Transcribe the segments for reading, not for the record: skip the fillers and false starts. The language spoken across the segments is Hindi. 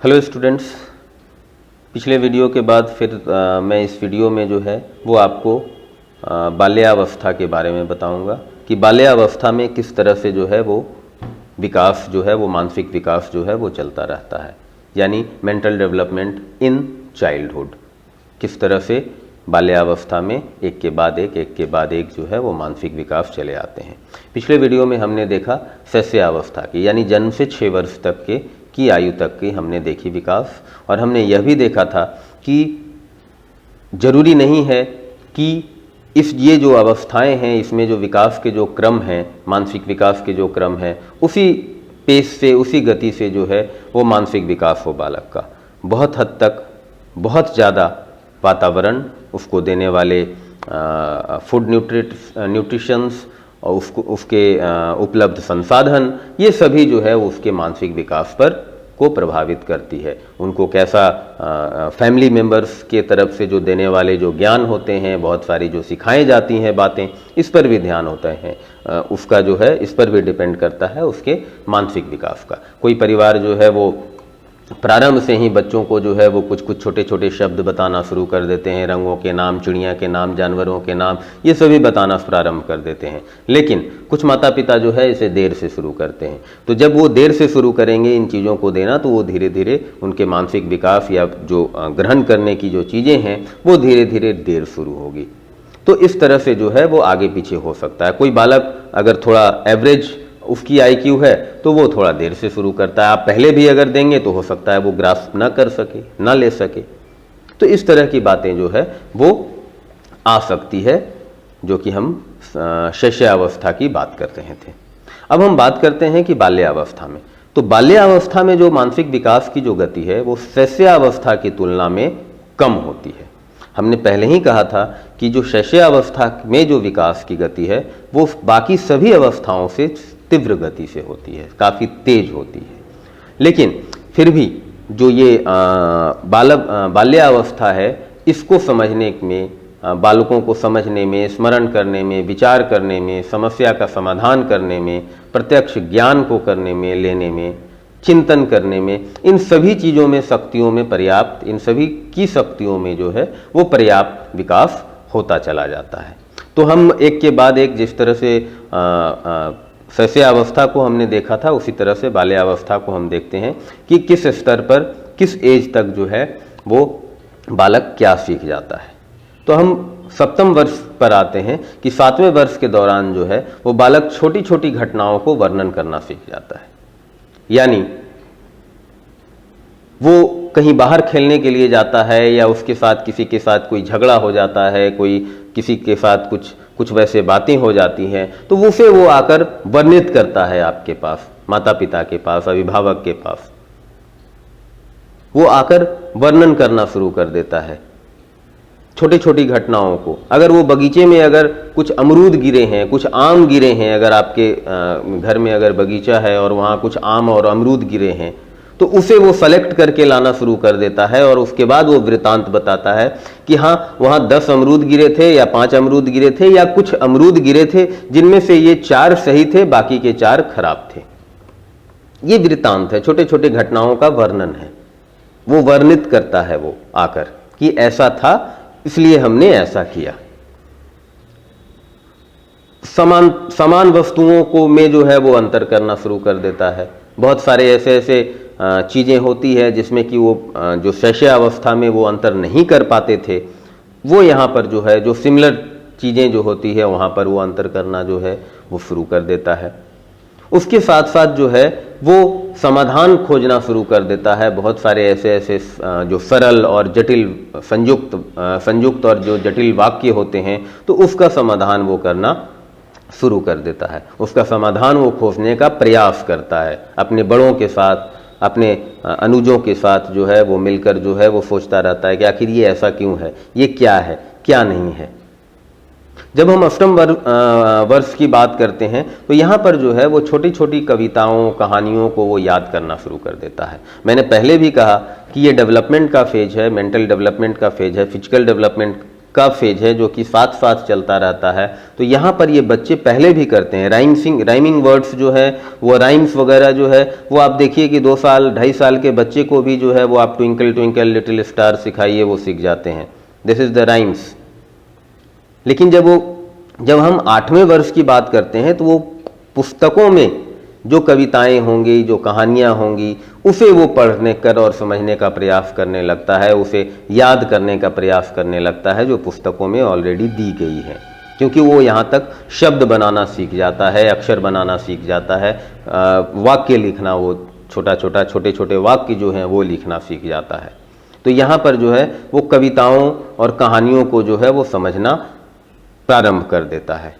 हेलो स्टूडेंट्स, पिछले वीडियो के बाद फिर मैं इस वीडियो में जो है वो आपको बाल्यावस्था के बारे में बताऊंगा कि बाल्यावस्था में किस तरह से जो है वो विकास जो है वो मानसिक विकास जो है वो चलता रहता है, यानी मेंटल डेवलपमेंट इन चाइल्डहुड। किस तरह से बाल्यावस्था में एक के बाद एक जो है वो मानसिक विकास चले आते हैं। पिछले वीडियो में हमने देखा शैशवावस्था की, यानी जन्म से 6 वर्ष तक की आयु तक की हमने देखी विकास, और हमने यह भी देखा था कि जरूरी नहीं है कि ये जो अवस्थाएं हैं इसमें जो विकास के जो क्रम हैं, मानसिक विकास के जो क्रम है, उसी पेस से उसी गति से जो है वो मानसिक विकास हो बालक का। बहुत हद तक बहुत ज़्यादा वातावरण, उसको देने वाले फूड न्यूट्रिशंस और उसके उपलब्ध संसाधन, ये सभी जो है उसके मानसिक विकास पर को प्रभावित करती है। उनको कैसा फैमिली मेंबर्स के तरफ से जो देने वाले जो ज्ञान होते हैं, बहुत सारी जो सिखाई जाती हैं बातें, इस पर भी ध्यान होता है, उसका जो है इस पर भी डिपेंड करता है उसके मानसिक विकास का। कोई परिवार जो है वो प्रारंभ से ही बच्चों को जो है वो कुछ छोटे छोटे शब्द बताना शुरू कर देते हैं, रंगों के नाम, चिड़िया के नाम, जानवरों के नाम, ये सभी बताना प्रारंभ कर देते हैं। लेकिन कुछ माता पिता जो है इसे देर से शुरू करते हैं। तो जब वो देर से शुरू करेंगे इन चीज़ों को देना, तो वो धीरे धीरे उनके मानसिक विकास या जो ग्रहण करने की जो चीज़ें हैं वो धीरे धीरे देर शुरू होगी। तो इस तरह से जो है वो आगे पीछे हो सकता है। कोई बालक अगर थोड़ा एवरेज उसकी IQ है तो वो थोड़ा देर से शुरू करता है। आप पहले भी अगर देंगे तो हो सकता है वो ग्रास्प ना कर सके, ना ले सके। तो इस तरह की बातें जो है वो आ सकती है, जो कि हम शैशवावस्था की बात कर रहे थे। अब हम बात करते हैं कि बाल्यावस्था में, तो बाल्यावस्था में जो मानसिक विकास की जो गति है वो शैशवावस्था की तुलना में कम होती है। हमने पहले ही कहा था कि जो शैशवावस्था में जो विकास की गति है वो बाकी सभी अवस्थाओं से तीव्र गति से होती है, काफ़ी तेज होती है। लेकिन फिर भी जो ये बाल्यावस्था है, इसको समझने में, बालकों को समझने में, स्मरण करने में, विचार करने में, समस्या का समाधान करने में, प्रत्यक्ष ज्ञान को करने में, लेने में, चिंतन करने में, इन सभी चीज़ों में, शक्तियों में पर्याप्त, इन सभी की शक्तियों में जो है वो पर्याप्त विकास होता चला जाता है। तो हम एक के बाद एक जिस तरह से शैशवावस्था को हमने देखा था, उसी तरह से बाल्यावस्था को हम देखते हैं कि किस स्तर पर, किस एज तक जो है वो बालक क्या सीख जाता है। तो हम सप्तम वर्ष पर आते हैं कि 7वें वर्ष के दौरान जो है वो बालक छोटी छोटी घटनाओं को वर्णन करना सीख जाता है। यानी वो कहीं बाहर खेलने के लिए जाता है या उसके साथ किसी के साथ कोई झगड़ा हो जाता है, कोई किसी के साथ कुछ वैसे बातें हो जाती हैं, तो उसे वो आकर वर्णित करता है आपके पास, माता पिता के पास, अभिभावक के पास। वो आकर वर्णन करना शुरू कर देता है छोटी छोटी घटनाओं को। अगर वो बगीचे में अगर कुछ अमरूद गिरे हैं, कुछ आम गिरे हैं, अगर आपके घर में अगर बगीचा है और वहाँ कुछ आम और अमरूद गिरे हैं, तो उसे वो सेलेक्ट करके लाना शुरू कर देता है और उसके बाद वो वृतांत बताता है कि हाँ, वहाँ 10 अमरूद गिरे थे या 5 अमरूद गिरे थे या कुछ अमरूद गिरे थे जिनमें से ये 4 सही थे, बाकी के 4 खराब थे। ये वृतांत है, छोटे छोटे घटनाओं का वर्णन है। वो वर्णित करता है वो आकर कि ऐसा था, इसलिए हमने ऐसा किया। समान वस्तुओं को में जो है वो अंतर करना शुरू कर देता है। बहुत सारे ऐसे चीज़ें होती है जिसमें कि वो जो शैशवावस्था में वो अंतर नहीं कर पाते थे, वो यहाँ पर जो है जो सिमिलर चीज़ें जो होती है वहाँ पर वो अंतर करना जो है वो शुरू कर देता है। उसके साथ साथ जो है वो समाधान खोजना शुरू कर देता है। बहुत सारे ऐसे जो सरल और जटिल संयुक्त और जो जटिल वाक्य होते हैं, तो उसका समाधान वो करना शुरू कर देता है। उसका समाधान वो खोजने का प्रयास करता है। अपने बड़ों के साथ, अपने अनुजों के साथ जो है वो मिलकर जो है वो सोचता रहता है कि आखिर ये ऐसा क्यों है, ये क्या है, क्या नहीं है। जब हम अष्टम वर्ष की बात करते हैं तो यहाँ पर जो है वो छोटी छोटी कविताओं, कहानियों को वो याद करना शुरू कर देता है। मैंने पहले भी कहा कि ये डेवलपमेंट का फेज है, मेंटल डेवलपमेंट का फेज है, फिजिकल डेवलपमेंट का फेज है जो कि साथ साथ चलता रहता है। तो यहाँ पर ये बच्चे पहले भी करते हैं राइमिंग वर्ड्स जो है वो राइम्स वगैरह जो है वो आप देखिए कि 2 साल 2.5 साल के बच्चे को भी जो है वो आप ट्विंकल ट्विंकल लिटिल स्टार सिखाइए वो सीख जाते हैं। This is the rhymes. लेकिन जब हम 8वें वर्ष की बात करते हैं तो वो पुस्तकों में जो कविताएं होंगी, जो कहानियां होंगी, उसे वो पढ़ने कर और समझने का प्रयास करने लगता है, उसे याद करने का प्रयास करने लगता है जो पुस्तकों में ऑलरेडी दी गई है, क्योंकि वो यहाँ तक शब्द बनाना सीख जाता है, अक्षर बनाना सीख जाता है, वाक्य लिखना, वो छोटे छोटे वाक्य जो हैं वो लिखना सीख जाता है। तो यहाँ पर जो है वो कविताओं और कहानियों को जो है वो समझना प्रारंभ कर देता है।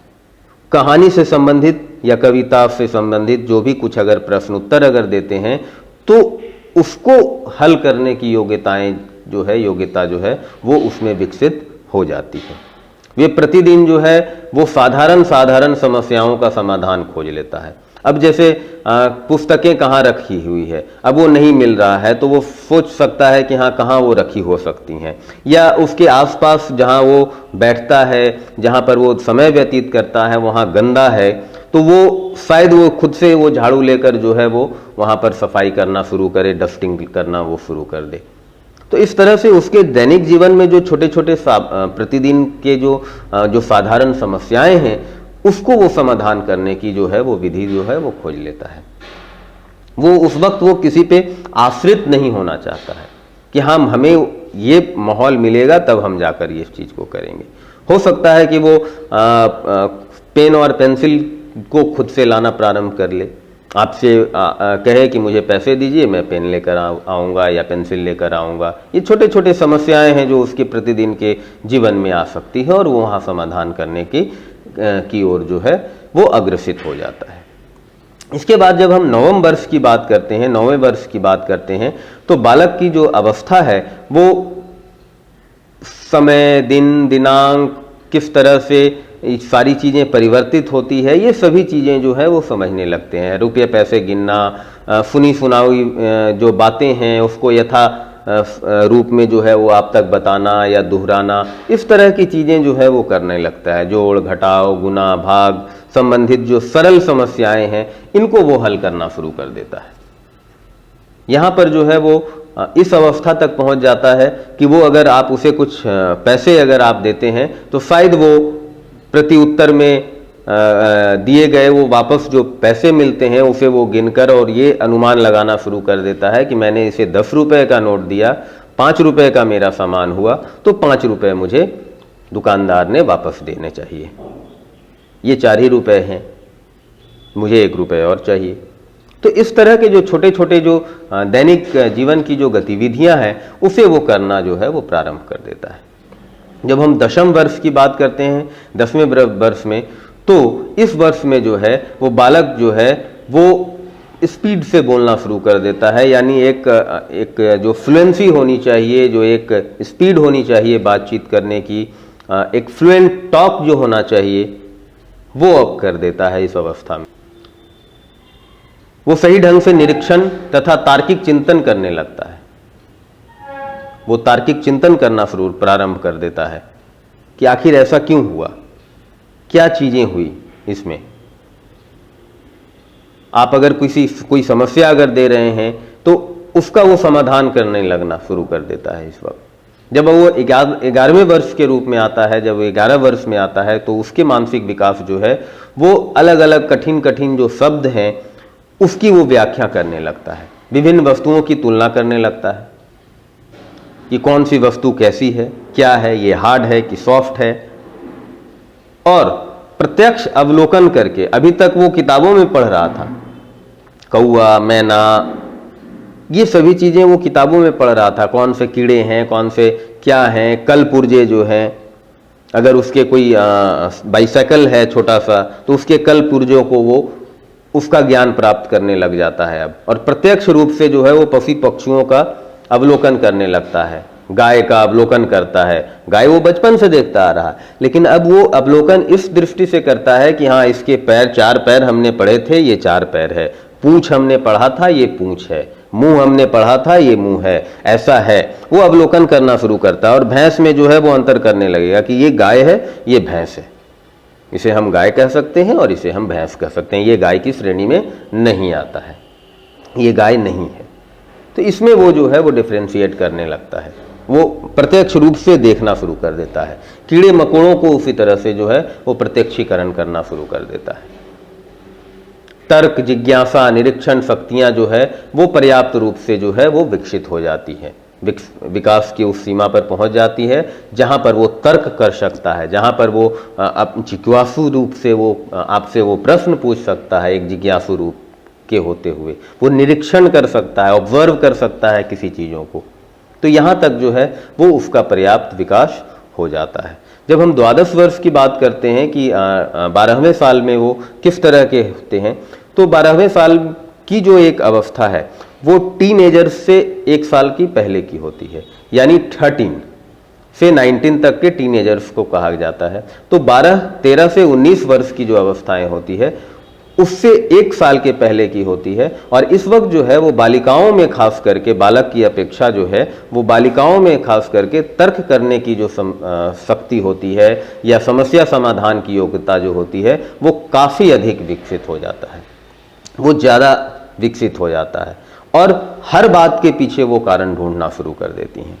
कहानी से संबंधित या कविता से संबंधित जो भी कुछ अगर प्रश्न उत्तर अगर देते हैं तो उसको हल करने की योग्यता जो है वो उसमें विकसित हो जाती है। वे प्रतिदिन जो है वो साधारण समस्याओं का समाधान खोज लेता है। अब जैसे पुस्तकें कहाँ रखी हुई है, अब वो नहीं मिल रहा है तो वो सोच सकता है कि हाँ कहाँ वो रखी हो सकती हैं, या उसके आसपास जहाँ वो बैठता है, जहाँ पर वो समय व्यतीत करता है वहाँ गंदा है, तो वो शायद वो खुद से वो झाड़ू लेकर जो है वो वहाँ पर सफाई करना शुरू करे, डस्टिंग करना वो शुरू कर दे। तो इस तरह से उसके दैनिक जीवन में जो छोटे प्रतिदिन के जो साधारण समस्याएं हैं उसको वो समाधान करने की जो है वो विधि जो है वो खोज लेता है। वो उस वक्त वो किसी पे आश्रित नहीं होना चाहता है कि हाँ हमें ये माहौल मिलेगा तब हम जाकर ये चीज़ को करेंगे। हो सकता है कि वो पेन और पेंसिल को खुद से लाना प्रारंभ कर ले, आपसे कहे कि मुझे पैसे दीजिए, मैं पेन लेकर आऊँगा या पेंसिल लेकर आऊँगा। ये छोटे समस्याएं हैं जो उसके प्रतिदिन के जीवन में आ सकती है और वो वहाँ समाधान करने की ओर जो है वो अग्रसित हो जाता है। इसके बाद जब हम 9वें वर्ष की बात करते हैं तो बालक की जो अवस्था है वो समय, दिन, दिनांक, किस तरह से सारी चीज़ें परिवर्तित होती है, ये सभी चीज़ें जो है वो समझने लगते हैं। रुपये पैसे गिनना, सुनी सुनाई जो बातें हैं उसको यथा रूप में जो है वो आप तक बताना या दोहराना, इस तरह की चीज़ें जो है वो करने लगता है। जोड़, घटाव, गुना, भाग संबंधित जो सरल समस्याएं हैं इनको वो हल करना शुरू कर देता है। यहाँ पर जो है वो इस अवस्था तक पहुँच जाता है कि वो अगर आप उसे कुछ पैसे अगर आप देते हैं तो शायद वो प्रति उत्तर में दिए गए वो वापस जो पैसे मिलते हैं उसे वो गिनकर और ये अनुमान लगाना शुरू कर देता है कि मैंने इसे 10 रुपये का नोट दिया, 5 रुपये का मेरा सामान हुआ तो 5 रुपये मुझे दुकानदार ने वापस देने चाहिए। ये 4 ही रुपये हैं, मुझे 1 रुपये और चाहिए। तो इस तरह के जो छोटे जो दैनिक जीवन की जो गतिविधियां हैं उसे वो करना जो है वो प्रारंभ कर देता है। जब हम 10वें वर्ष की बात करते हैं, 10वें वर्ष में, तो इस वर्ष में जो है वो बालक जो है वो स्पीड से बोलना शुरू कर देता है, यानी एक जो फ्लुएंसी होनी चाहिए, जो एक स्पीड होनी चाहिए बातचीत करने की, एक फ्लुएंट टॉक जो होना चाहिए वो अब कर देता है। इस अवस्था में वो सही ढंग से निरीक्षण तथा तार्किक चिंतन करने लगता है। वो तार्किक चिंतन करना प्रारंभ कर देता है कि आखिर ऐसा क्यों हुआ, क्या चीजें हुई इसमें। आप अगर कोई समस्या अगर दे रहे हैं तो उसका वो समाधान करने लगना शुरू कर देता है। इस वक्त जब वो 11वें वर्ष के रूप में आता है, जब वो 11 वर्ष में आता है तो उसके मानसिक विकास जो है वो अलग अलग कठिन जो शब्द हैं उसकी वो व्याख्या करने लगता है। विभिन्न वस्तुओं की तुलना करने लगता है कि कौन सी वस्तु कैसी है, क्या है, ये हार्ड है कि सॉफ्ट है। और प्रत्यक्ष अवलोकन करके, अभी तक वो किताबों में पढ़ रहा था, कौआ, मैना, ये सभी चीजें वो किताबों में पढ़ रहा था, कौन से कीड़े हैं, कौन से क्या हैं, कल पुर्जे जो हैं, अगर उसके कोई बाइसाइकिल है छोटा सा तो उसके कल पुर्जों को वो उसका ज्ञान प्राप्त करने लग जाता है अब। और प्रत्यक्ष रूप से जो है वो पशु पक्षियों का अवलोकन करने लगता है, गाय का अवलोकन करता है। गाय वो बचपन से देखता आ रहा है, लेकिन अब वो अवलोकन इस दृष्टि से करता है कि हाँ इसके पैर, 4 पैर हमने पढ़े थे, ये 4 पैर है, पूंछ हमने पढ़ा था, ये पूंछ है, मुंह हमने पढ़ा था, ये मुंह है, ऐसा है, वो अवलोकन करना शुरू करता है। और भैंस में जो है वो अंतर करने लगेगा कि ये गाय है, ये भैंस है, इसे हम गाय कह सकते हैं और इसे हम भैंस कह सकते हैं, ये गाय की श्रेणी में नहीं आता है, ये गाय नहीं है। तो इसमें वो जो है वो डिफ्रेंशिएट करने लगता है, वो प्रत्यक्ष रूप से देखना शुरू कर देता है। कीड़े मकोड़ों को उसी तरह से जो है वो प्रत्यक्षीकरण करना शुरू कर देता है। तर्क, जिज्ञासा, निरीक्षण शक्तियां जो है वो पर्याप्त रूप से जो है वो विकसित हो जाती है, विकास की उस सीमा पर पहुंच जाती है जहां पर वो तर्क कर सकता है, जहां पर वो जिज्ञासु रूप से वो आपसे वो प्रश्न पूछ सकता है, एक जिज्ञासु रूप के होते हुए वो निरीक्षण कर सकता है, ऑब्जर्व कर सकता है किसी चीज़ों को। तो यहाँ तक जो है वो उसका पर्याप्त विकास हो जाता है। जब हम द्वादश वर्ष की बात करते हैं कि 12वें साल में वो किस तरह के होते हैं, तो 12वें साल की जो एक अवस्था है वो टीनेजर्स से 1 साल की पहले की होती है, यानी 13 से 19 तक के टीनेजर्स को कहा जाता है। तो 13 से 19 वर्ष की जो अवस्थाएं होती है उससे 1 साल के पहले की होती है। और इस वक्त जो है वो बालिकाओं में खास करके, बालक की अपेक्षा जो है वो बालिकाओं में खास करके तर्क करने की जो शक्ति होती है या समस्या समाधान की योग्यता जो होती है वो काफ़ी अधिक विकसित हो जाता है, वो ज़्यादा विकसित हो जाता है और हर बात के पीछे वो कारण ढूंढना शुरू कर देती हैं।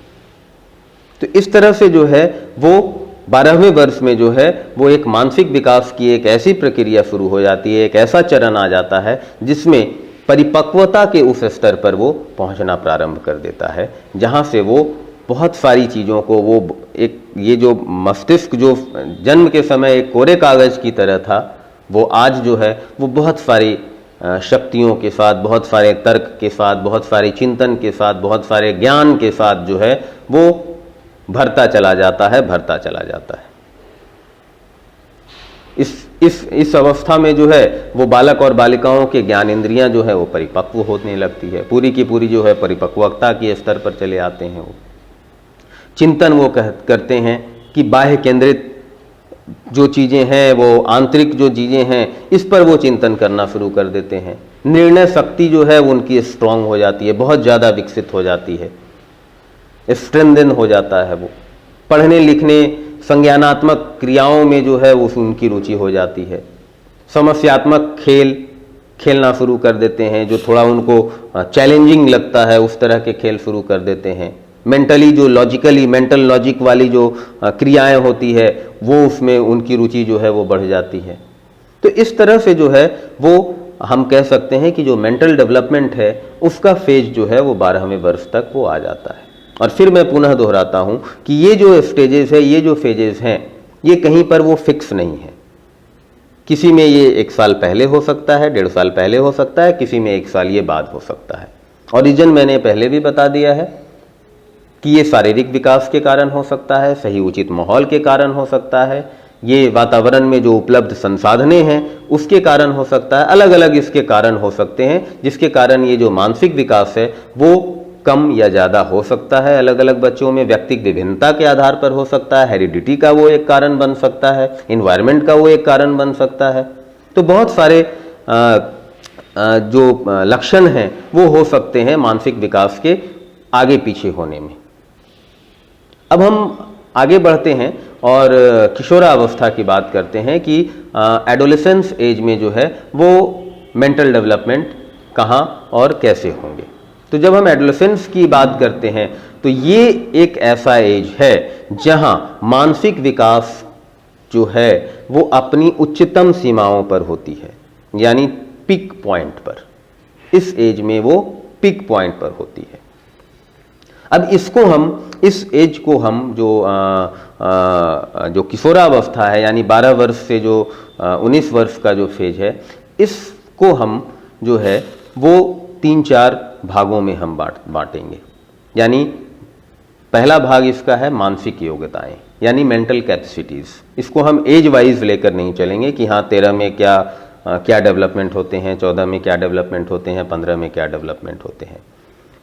तो इस तरह से जो है वो 12वें वर्ष में जो है वो एक मानसिक विकास की एक ऐसी प्रक्रिया शुरू हो जाती है, एक ऐसा चरण आ जाता है जिसमें परिपक्वता के उस स्तर पर वो पहुंचना प्रारंभ कर देता है, जहां से वो बहुत सारी चीज़ों को वो एक, ये जो मस्तिष्क जो जन्म के समय एक कोरे कागज की तरह था, वो आज जो है वो बहुत सारी शक्तियों के साथ, बहुत सारे तर्क के साथ, बहुत सारे चिंतन के साथ, बहुत सारे ज्ञान के साथ जो है वो भरता चला जाता है, भरता चला जाता है। इस अवस्था में जो है वो बालक और बालिकाओं के ज्ञान इंद्रियां जो है वो परिपक्व होने लगती है, पूरी की पूरी जो है परिपक्वता के स्तर पर चले आते हैं। वो चिंतन वो करते हैं कि बाह्य केंद्रित जो चीज़ें हैं, वो आंतरिक जो चीज़ें हैं, इस पर वो चिंतन करना शुरू कर देते हैं। निर्णय शक्ति जो है उनकी स्ट्रांग हो जाती है, बहुत ज़्यादा विकसित हो जाती है, स्ट्रेंथन हो जाता है। वो पढ़ने लिखने, संज्ञानात्मक क्रियाओं में जो है वो उनकी रुचि हो जाती है। समस्यात्मक खेल खेलना शुरू कर देते हैं, जो थोड़ा उनको चैलेंजिंग लगता है उस तरह के खेल शुरू कर देते हैं। मेंटली जो लॉजिकली, मेंटल लॉजिक वाली जो क्रियाएं होती है वो उसमें उनकी रुचि जो है वो बढ़ जाती है। तो इस तरह से जो है वो हम कह सकते हैं कि जो मेंटल डेवलपमेंट है उसका फेज जो है वो 12वें वर्ष तक वो आ जाता है। और फिर मैं पुनः दोहराता हूं कि ये जो स्टेजेस है, ये जो फेजेस हैं, ये कहीं पर वो फिक्स नहीं है। किसी में ये 1 साल पहले हो सकता है, 1.5 साल पहले हो सकता है, किसी में 1 साल ये बाद हो सकता है। ओरिजिन मैंने पहले भी बता दिया है कि ये शारीरिक विकास के कारण हो सकता है, सही उचित माहौल के कारण हो सकता है, ये वातावरण में जो उपलब्ध संसाधने हैं उसके कारण हो सकता है, अलग अलग इसके कारण हो सकते हैं, जिसके कारण ये जो मानसिक विकास है वो कम या ज़्यादा हो सकता है। अलग अलग बच्चों में व्यक्तिगत विभिन्नता के आधार पर हो सकता है, हेरिडिटी का वो एक कारण बन सकता है, इन्वायरमेंट का वो एक कारण बन सकता है। तो बहुत सारे जो लक्षण हैं वो हो सकते हैं मानसिक विकास के आगे पीछे होने में। अब हम आगे बढ़ते हैं और किशोरावस्था की बात करते हैं कि एडोलेसेंस एज में जो है वो मेंटल डेवलपमेंट कहाँ और कैसे होंगे। तो जब हम एडोलेसेंस की बात करते हैं तो ये एक ऐसा एज है जहां मानसिक विकास जो है वो अपनी उच्चतम सीमाओं पर होती है, यानी पीक पॉइंट पर। इस एज में वो पीक पॉइंट पर होती है। अब इस एज को हम जो किशोरावस्था है, यानी 12 वर्ष से जो 19 वर्ष का जो फेज है, इसको हम जो है वो 3-4 भागों में हम बांटेंगे। यानी पहला भाग इसका है मानसिक योग्यताएं, यानी मेंटल कैपेसिटीज। इसको हम एज वाइज लेकर नहीं चलेंगे कि हाँ 13 में क्या डेवलपमेंट होते हैं, 14 में क्या डेवलपमेंट होते हैं, 15 में क्या डेवलपमेंट होते हैं।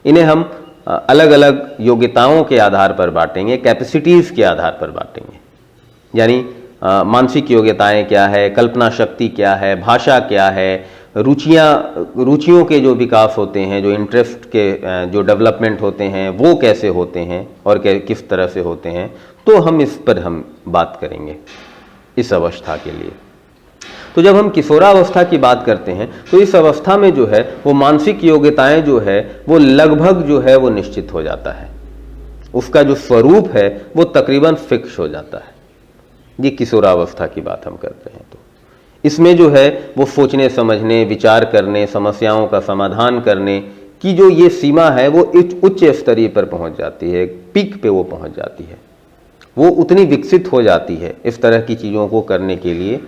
इन्हें हम अलग अलग योग्यताओं के आधार पर बांटेंगे, कैपेसिटीज़ के आधार पर बांटेंगे। यानी मानसिक योग्यताएं क्या है, कल्पना शक्ति क्या है, भाषा क्या है, रुचियों के जो विकास होते हैं, जो इंटरेस्ट के जो डेवलपमेंट होते हैं वो कैसे होते हैं और किस तरह से होते हैं, तो हम इस पर हम बात करेंगे इस अवस्था के लिए। तो जब हम किशोरावस्था की बात करते हैं तो इस अवस्था में जो है वो मानसिक योग्यताएं जो है वो लगभग जो है वो निश्चित हो जाता है, उसका जो स्वरूप है वो तकरीबन फिक्स हो जाता है। ये किशोरावस्था की बात हम करते हैं। तो इसमें जो है वो सोचने समझने, विचार करने, समस्याओं का समाधान करने की जो ये सीमा है वो उच्च स्तरीय पर पहुंच जाती है, पीक पे वो पहुंच जाती है, वो उतनी विकसित हो जाती है। इस तरह की चीज़ों को करने के लिए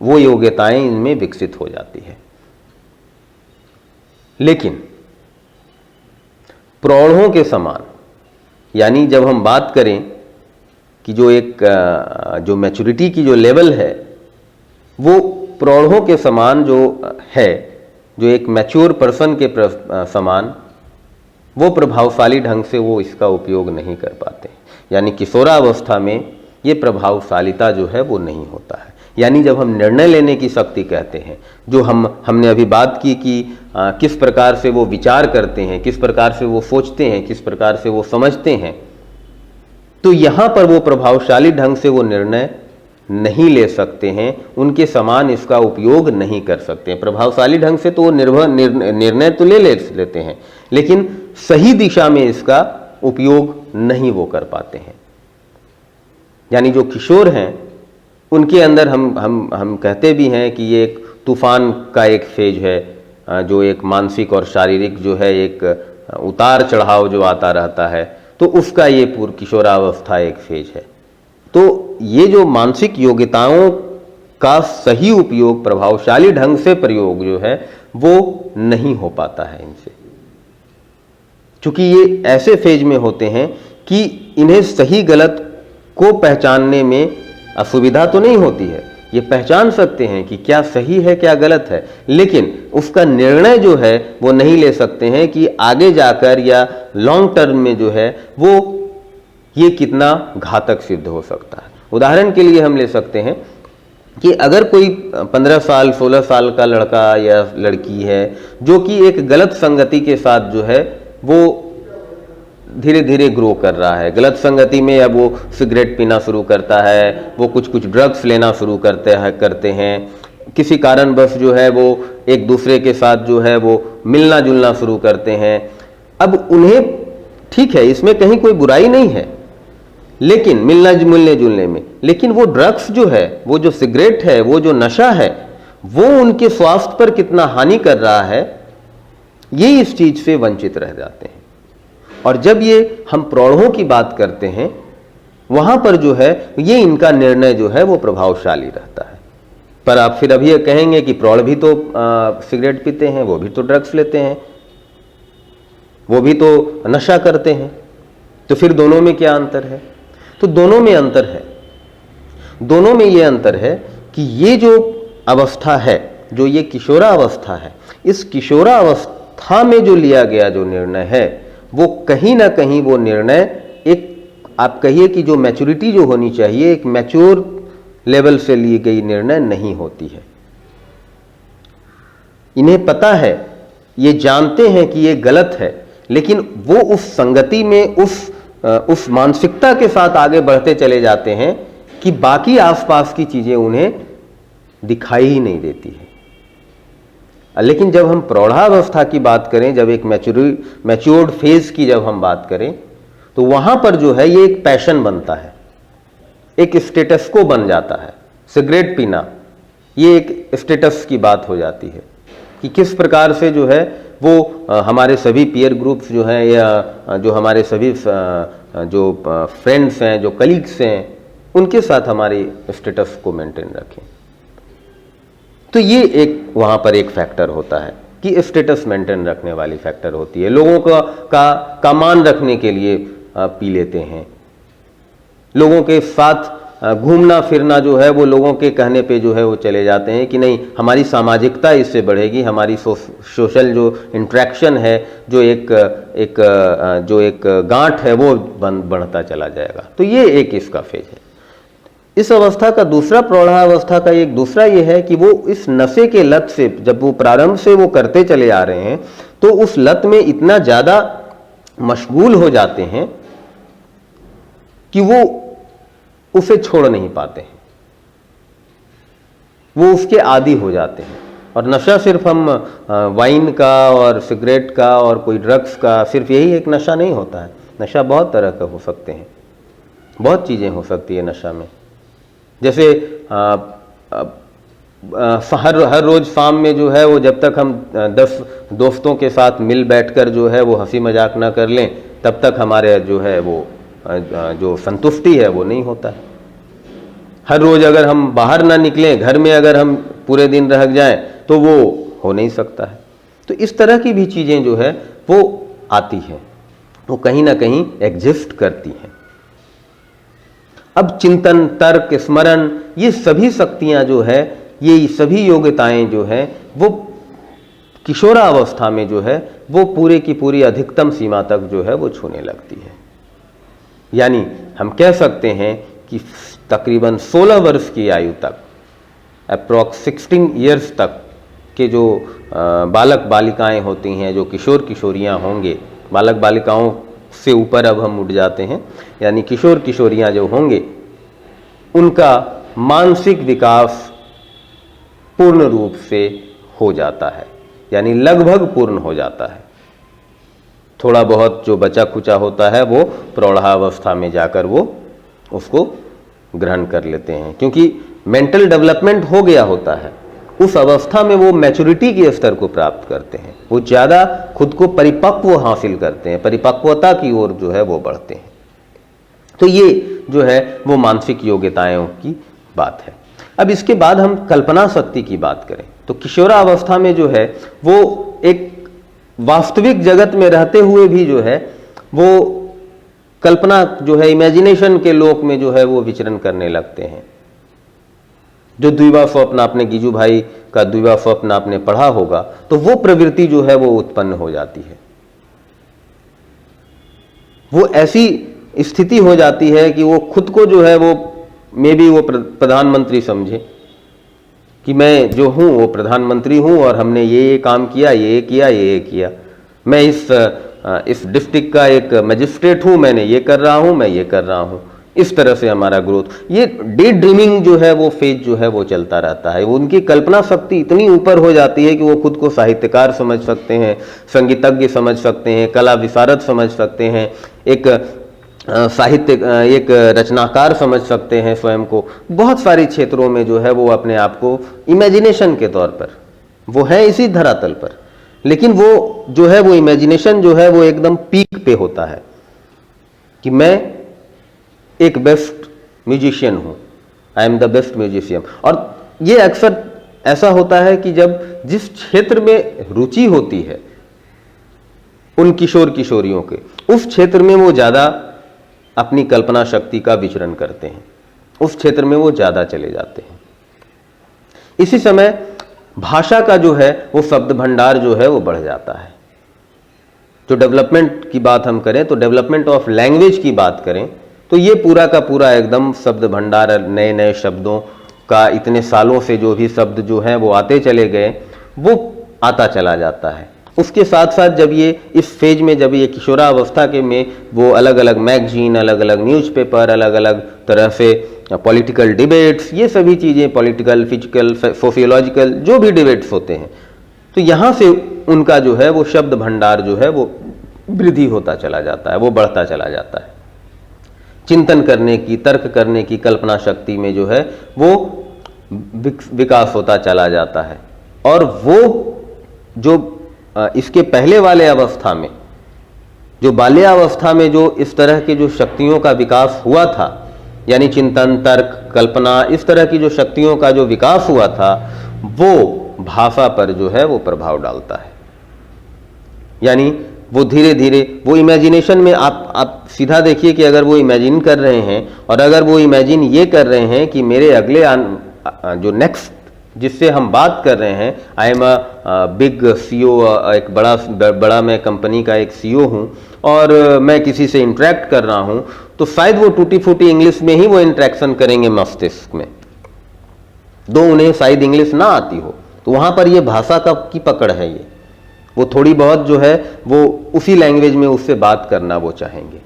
वो योग्यताएं इनमें विकसित हो जाती है। लेकिन प्रौढ़ों के समान, यानी जब हम बात करें कि जो मैच्योरिटी की जो लेवल है वो प्रौढ़ों के समान जो है, जो एक मैच्योर पर्सन के समान वो प्रभावशाली ढंग से वो इसका उपयोग नहीं कर पाते। यानी किशोरावस्था में ये प्रभावशालिता जो है वो नहीं होता है। यानी जब हम निर्णय लेने की शक्ति कहते हैं, जो हमने अभी बात की कि किस प्रकार से वो विचार करते हैं, किस प्रकार से वो सोचते हैं, किस प्रकार से वो समझते हैं, तो यहाँ पर वो प्रभावशाली ढंग से वो निर्णय नहीं ले सकते हैं, उनके समान इसका उपयोग नहीं कर सकते हैं। प्रभावशाली ढंग से तो वो निर्णय तो लेते हैं, लेकिन सही दिशा में इसका उपयोग नहीं वो कर पाते हैं। यानी जो किशोर हैं उनके अंदर हम कहते भी हैं कि ये एक तूफान का एक फेज है, जो एक मानसिक और शारीरिक जो है एक उतार चढ़ाव जो आता रहता है, तो उसका ये पूर्व किशोरावस्था एक फेज है। तो ये जो मानसिक योग्यताओं का सही उपयोग, प्रभावशाली ढंग से प्रयोग जो है वो नहीं हो पाता है इनसे, क्योंकि ये ऐसे फेज में होते हैं कि इन्हें सही गलत को पहचानने में असुविधा तो नहीं होती है, ये पहचान सकते हैं कि क्या सही है क्या गलत है, लेकिन उसका निर्णय जो है वो नहीं ले सकते हैं कि आगे जाकर या लॉन्ग टर्म में जो है वो ये कितना घातक सिद्ध हो सकता है। उदाहरण के लिए हम ले सकते हैं कि अगर कोई 15 साल 16 साल का लड़का या लड़की है जो कि एक गलत संगति के साथ जो है वो धीरे धीरे ग्रो कर रहा है, गलत संगति में अब वो सिगरेट पीना शुरू करता है, वो कुछ ड्रग्स लेना शुरू करते हैं, किसी कारणवश जो है वो एक दूसरे के साथ जो है वो मिलना जुलना शुरू करते हैं। अब उन्हें ठीक है, इसमें कहीं कोई बुराई नहीं है, लेकिन मिलने जुलने में, लेकिन वो ड्रग्स जो है, वो जो सिगरेट है, वो जो नशा है, वो उनके स्वास्थ्य पर कितना हानि कर रहा है, ये इस चीज से वंचित रह जाते हैं। और जब ये हम प्रौढ़ों की बात करते हैं वहां पर जो है ये इनका निर्णय जो है वो प्रभावशाली रहता है। पर आप फिर अभी कहेंगे कि प्रौढ़ भी तो सिगरेट पीते हैं, वो भी तो ड्रग्स लेते हैं, वो भी तो नशा करते हैं, तो फिर दोनों में क्या अंतर है? तो दोनों में अंतर है। दोनों में ये अंतर है कि ये जो अवस्था है, जो ये किशोरावस्था है, इस किशोरावस्था में जो लिया गया जो निर्णय है वो कहीं ना कहीं वो निर्णय एक आप कहिए कि जो मैच्योरिटी जो होनी चाहिए, एक मैच्योर लेवल से ली गई निर्णय नहीं होती है। इन्हें पता है, ये जानते हैं कि ये गलत है, लेकिन वो उस संगति में उस मानसिकता के साथ आगे बढ़ते चले जाते हैं कि बाकी आसपास की चीजें उन्हें दिखाई ही नहीं देती है। लेकिन जब हम प्रौढ़ावस्था की बात करें, जब एक मैच्योर्ड फेज की जब हम बात करें, तो वहां पर जो है ये एक पैशन बनता है, एक स्टेटस को बन जाता है। सिगरेट पीना ये एक स्टेटस की बात हो जाती है कि किस प्रकार से जो है वो हमारे सभी पीयर ग्रुप्स जो हैं या जो हमारे सभी जो फ्रेंड्स हैं, जो कलीग्स हैं, उनके साथ हमारी स्टेटस को मेंटेन रखें। तो ये एक वहाँ पर एक फैक्टर होता है कि स्टेटस मेंटेन रखने वाली फैक्टर होती है। लोगों का मान रखने के लिए पी लेते हैं। लोगों के साथ घूमना फिरना जो है वो लोगों के कहने पे जो है वो चले जाते हैं कि नहीं, हमारी सामाजिकता इससे बढ़ेगी, हमारी सोशल जो इंट्रैक्शन है, जो एक गांठ है वो बढ़ता चला जाएगा। तो ये एक इसका फेज है। इस अवस्था का दूसरा, प्रौढ़ावस्था का एक दूसरा ये है कि वो इस नशे के लत से, जब वो प्रारंभ से वो करते चले आ रहे हैं, तो उस लत में इतना ज़्यादा मशगूल हो जाते हैं कि वो उसे छोड़ नहीं पाते हैं, वो उसके आदी हो जाते हैं। और नशा सिर्फ हम वाइन का और सिगरेट का और कोई ड्रग्स का, सिर्फ यही एक नशा नहीं होता है। नशा बहुत तरह का हो सकते हैं, बहुत चीज़ें हो सकती है नशा में। जैसे हर रोज़ शाम में जो है वो, जब तक हम 10 दोस्तों के साथ मिल बैठकर जो है वो हंसी मजाक ना कर लें, तब तक हमारे जो है वो जो संतुष्टि है वो नहीं होता है। हर रोज़ अगर हम बाहर ना निकलें, घर में अगर हम पूरे दिन रह जाएं, तो वो हो नहीं सकता है। तो इस तरह की भी चीज़ें जो है वो आती हैं, वो कहीं ना कहीं एग्जिस्ट करती हैं। अब चिंतन, तर्क, स्मरण, ये सभी शक्तियां जो है, ये सभी योग्यताएं जो है वो किशोरावस्था में जो है वो पूरे की पूरी अधिकतम सीमा तक जो है वो छूने लगती है। यानी हम कह सकते हैं कि तकरीबन 16 वर्ष की आयु तक, अप्रॉक्स 16 ईयर्स तक के जो बालक बालिकाएं होती हैं, जो किशोर किशोरियां होंगे, बालक बालिकाओं से ऊपर अब हम उठ जाते हैं, यानी किशोर किशोरियां जो होंगे, उनका मानसिक विकास पूर्ण रूप से हो जाता है, यानी लगभग पूर्ण हो जाता है। थोड़ा बहुत जो बचा खुचा होता है वो प्रौढ़ावस्था में जाकर वो उसको ग्रहण कर लेते हैं, क्योंकि मेंटल डेवलपमेंट हो गया होता है। उस अवस्था में वो मैच्योरिटी के स्तर को प्राप्त करते हैं, वो ज़्यादा खुद को परिपक्व हासिल करते हैं, परिपक्वता की ओर जो है वो बढ़ते हैं। तो ये जो है वो मानसिक योग्यताओं की बात है। अब इसके बाद हम कल्पना शक्ति की बात करें तो किशोरावस्था में जो है वो एक वास्तविक जगत में रहते हुए भी जो है वो कल्पना जो है, इमेजिनेशन के लोक में जो है वो विचरण करने लगते हैं। जो द्विवा स्वप्न, आपने गीजू भाई का द्विवा स्वप्न आपने पढ़ा होगा, तो वो प्रवृत्ति जो है वो उत्पन्न हो जाती है। वो ऐसी स्थिति हो जाती है कि वो खुद को जो है वो मे बी वो प्रधानमंत्री समझे कि मैं जो हूं वो प्रधानमंत्री हूं और हमने ये काम किया, ये किया, ये किया, मैं इस डिस्ट्रिक्ट का एक मजिस्ट्रेट हूं, मैंने ये कर रहा हूं, मैं ये कर रहा हूं। इस तरह से हमारा ग्रोथ, ये डे ड्रीमिंग जो है वो फेज जो है वो चलता रहता है। वो उनकी कल्पना शक्ति इतनी ऊपर हो जाती है कि वो खुद को साहित्यकार समझ सकते हैं, संगीतज्ञ समझ सकते हैं, कला विशारद समझ सकते हैं, एक साहित्य, एक रचनाकार समझ सकते हैं स्वयं को। बहुत सारी क्षेत्रों में जो है वो अपने आप को इमेजिनेशन के तौर पर वो है इसी धरातल पर, लेकिन वो जो है वो इमेजिनेशन जो है वो एकदम पीक पे होता है कि मैं एक बेस्ट म्यूजिशियन हूं, I am the best musician. और ये अक्सर ऐसा होता है कि जब जिस क्षेत्र में रुचि होती है उन किशोर किशोरियों के, उस क्षेत्र में वो ज़्यादा अपनी कल्पना शक्ति का विचरण करते हैं, उस क्षेत्र में वो ज़्यादा चले जाते हैं। इसी समय भाषा का जो है वो शब्द भंडार जो है वो बढ़ जाता है। जो डेवलपमेंट की बात हम करें तो डेवलपमेंट ऑफ लैंग्वेज की बात करें तो ये पूरा का पूरा एकदम शब्द भंडार, नए नए शब्दों का, इतने सालों से जो भी शब्द जो हैं वो आते चले गए, वो आता चला जाता है। उसके साथ साथ जब ये इस फेज में, जब ये किशोरावस्था के में वो अलग अलग मैगजीन, अलग अलग न्यूज़पेपर, अलग अलग तरह से पॉलिटिकल डिबेट्स, ये सभी चीज़ें, पॉलिटिकल, फिजिकल, सोशियोलॉजिकल जो भी डिबेट्स होते हैं, तो यहाँ से उनका जो है वो शब्द भंडार जो है वो वृद्धि होता चला जाता है, वो बढ़ता चला जाता है। चिंतन करने की, तर्क करने की कल्पना शक्ति में जो है वो विकास होता चला जाता है। और वो जो इसके पहले वाले अवस्था में, जो बाल्यावस्था में जो इस तरह के जो शक्तियों का विकास हुआ था, यानी चिंतन, तर्क, कल्पना, इस तरह की जो शक्तियों का जो विकास हुआ था, वो भाषा पर जो है वो प्रभाव डालता है। यानी वो धीरे धीरे वो इमेजिनेशन में आप सीधा देखिए कि अगर वो इमेजिन कर रहे हैं और अगर वो इमेजिन ये कर रहे हैं कि मेरे अगले जो नेक्स्ट जिससे हम बात कर रहे हैं, I am a big CEO, एक बड़ा मैं कंपनी का एक सीईओ हूँ और मैं किसी से इंटरेक्ट कर रहा हूँ, तो शायद वो टूटी फूटी इंग्लिश में ही वो इंटरेक्शन करेंगे मस्तिष्क में, दो उन्हें शायद इंग्लिश ना आती हो, तो वहां पर ये भाषा की पकड़ है, ये वो थोड़ी बहुत जो है वो उसी लैंग्वेज में उससे बात करना वो चाहेंगे।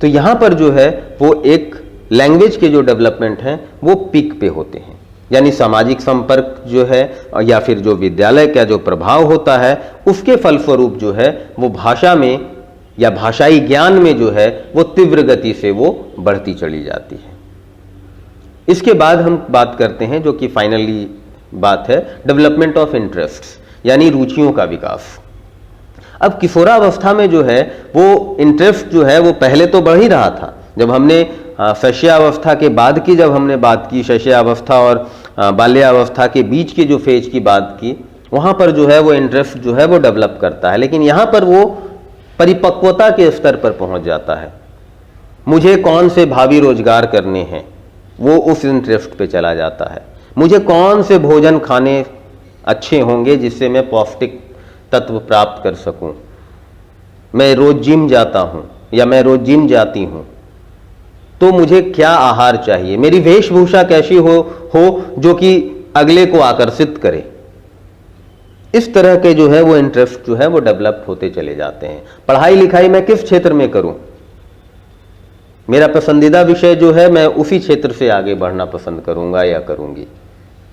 तो यहां पर जो है वो एक लैंग्वेज के जो डेवलपमेंट हैं वो पीक पे होते हैं, यानी सामाजिक संपर्क जो है या फिर जो विद्यालय का जो प्रभाव होता है उसके फलस्वरूप जो है वो भाषा में या भाषाई ज्ञान में जो है वो तीव्र गति से वो बढ़ती चली जाती है। इसके बाद हम बात करते हैं जो कि फाइनली बात है डेवलपमेंट ऑफ इंटरेस्ट्स, यानी रुचियों का विकास। अब किशोरावस्था में जो है वो इंटरेस्ट जो है वो पहले तो बढ़ ही रहा था। जब हमने शैशवावस्था के बाद की जब हमने बात की, शैशवावस्था और बाल्यावस्था के बीच के जो फेज की बात की, वहाँ पर जो है वो इंटरेस्ट जो है वो डेवलप करता है, लेकिन यहाँ पर वो परिपक्वता के स्तर पर पहुँच जाता है। मुझे कौन से भावी रोजगार करने हैं वो उस इंटरेस्ट पे चला जाता है। मुझे कौन से भोजन खाने अच्छे होंगे जिससे मैं पौष्टिक तत्व प्राप्त कर सकूं। मैं रोज जिम जाता हूं या मैं रोज जिम जाती हूं, तो मुझे क्या आहार चाहिए, मेरी वेशभूषा कैसी हो जो कि अगले को आकर्षित करे। इस तरह के जो है वो इंटरेस्ट जो है वो डेवलप होते चले जाते हैं। पढ़ाई लिखाई मैं किस क्षेत्र में करूं, मेरा पसंदीदा विषय जो है मैं उसी क्षेत्र से आगे बढ़ना पसंद करूंगा या करूंगी।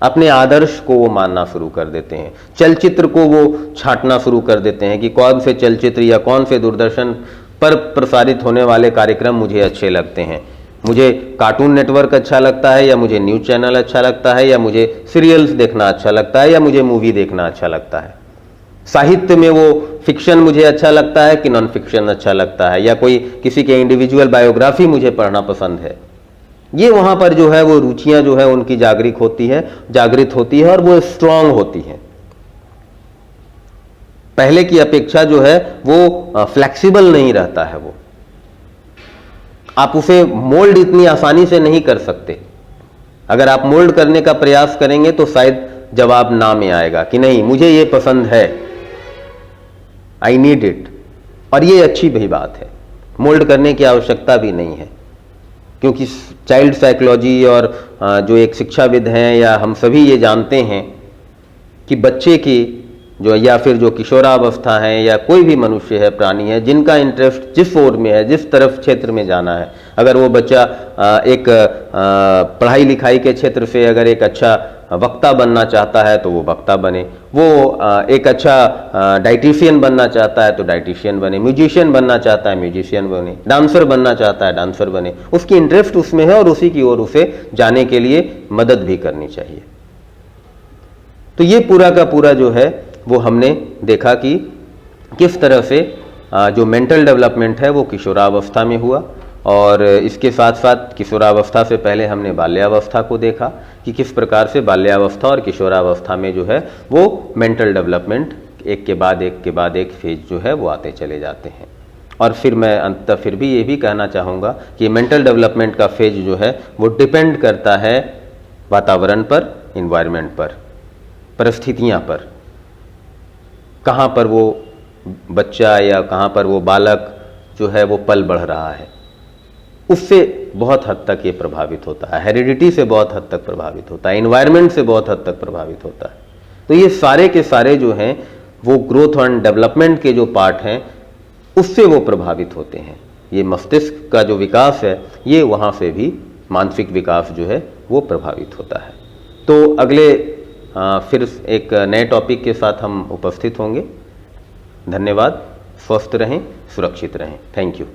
अपने आदर्श को वो मानना शुरू कर देते हैं, चलचित्र को वो छांटना शुरू कर देते हैं कि कौन से चलचित्र या कौन से दूरदर्शन पर प्रसारित होने वाले कार्यक्रम मुझे अच्छे लगते हैं। मुझे कार्टून नेटवर्क अच्छा लगता है या मुझे न्यूज़ चैनल अच्छा लगता है या मुझे सीरियल्स देखना अच्छा लगता है या मुझे मूवी देखना अच्छा लगता है। साहित्य में वो फिक्शन मुझे अच्छा लगता है कि नॉन फिक्शन अच्छा लगता है, या कोई किसी के इंडिविजुअल बायोग्राफी मुझे पढ़ना पसंद है। ये वहां पर जो है वो रुचियां जो है उनकी जागृत होती है और वो स्ट्रांग होती है। पहले की अपेक्षा जो है वो फ्लेक्सिबल नहीं रहता है। वो आप उसे मोल्ड इतनी आसानी से नहीं कर सकते। अगर आप मोल्ड करने का प्रयास करेंगे तो शायद जवाब ना में आएगा कि नहीं मुझे ये पसंद है, आई नीड इट। और ये अच्छी भी बात है, मोल्ड करने की आवश्यकता भी नहीं है, क्योंकि चाइल्ड साइकोलॉजी और जो एक शिक्षाविद हैं या हम सभी ये जानते हैं कि बच्चे की जो या फिर जो किशोरावस्था है या कोई भी मनुष्य है, प्राणी है, जिनका इंटरेस्ट जिस ओर में है, जिस तरफ क्षेत्र में जाना है, अगर वो बच्चा एक पढ़ाई लिखाई के क्षेत्र से अगर एक अच्छा वक्ता बनना चाहता है तो वो वक्ता बने, वो एक अच्छा डाइटिशियन बनना चाहता है तो डाइटिशियन बने, म्यूजिशियन बनना चाहता है म्यूजिशियन बने, डांसर बनना चाहता है डांसर बने। उसकी इंटरेस्ट उसमें है और उसी की ओर उसे जाने के लिए मदद भी करनी चाहिए। तो ये पूरा का पूरा जो है वो हमने देखा कि किस तरह से जो मेंटल डेवलपमेंट है वो किशोरावस्था में हुआ, और इसके साथ साथ किशोरावस्था से पहले हमने बाल्यावस्था को देखा कि किस प्रकार से बाल्यावस्था और किशोरावस्था में जो है वो मेंटल डेवलपमेंट एक के बाद एक फेज जो है वो आते चले जाते हैं। और फिर मैं अंततः फिर भी ये भी कहना चाहूँगा कि मेंटल डेवलपमेंट का फेज जो है वो डिपेंड करता है वातावरण पर, इन्वायरमेंट पर, परिस्थितियाँ पर, कहाँ पर वो बच्चा या कहाँ पर वो बालक जो है वो पल बढ़ रहा है, उससे बहुत हद तक ये प्रभावित होता है। हेरिडिटी से बहुत हद तक प्रभावित होता है, इन्वायरमेंट से बहुत हद तक प्रभावित होता है। तो ये सारे के सारे जो हैं वो ग्रोथ एंड डेवलपमेंट के जो पार्ट हैं उससे वो प्रभावित होते हैं। ये मस्तिष्क का जो विकास है ये वहाँ से भी मानसिक विकास जो है वो प्रभावित होता है। तो अगले फिर एक नए टॉपिक के साथ हम उपस्थित होंगे। धन्यवाद। स्वस्थ रहें, सुरक्षित रहें। Thank you.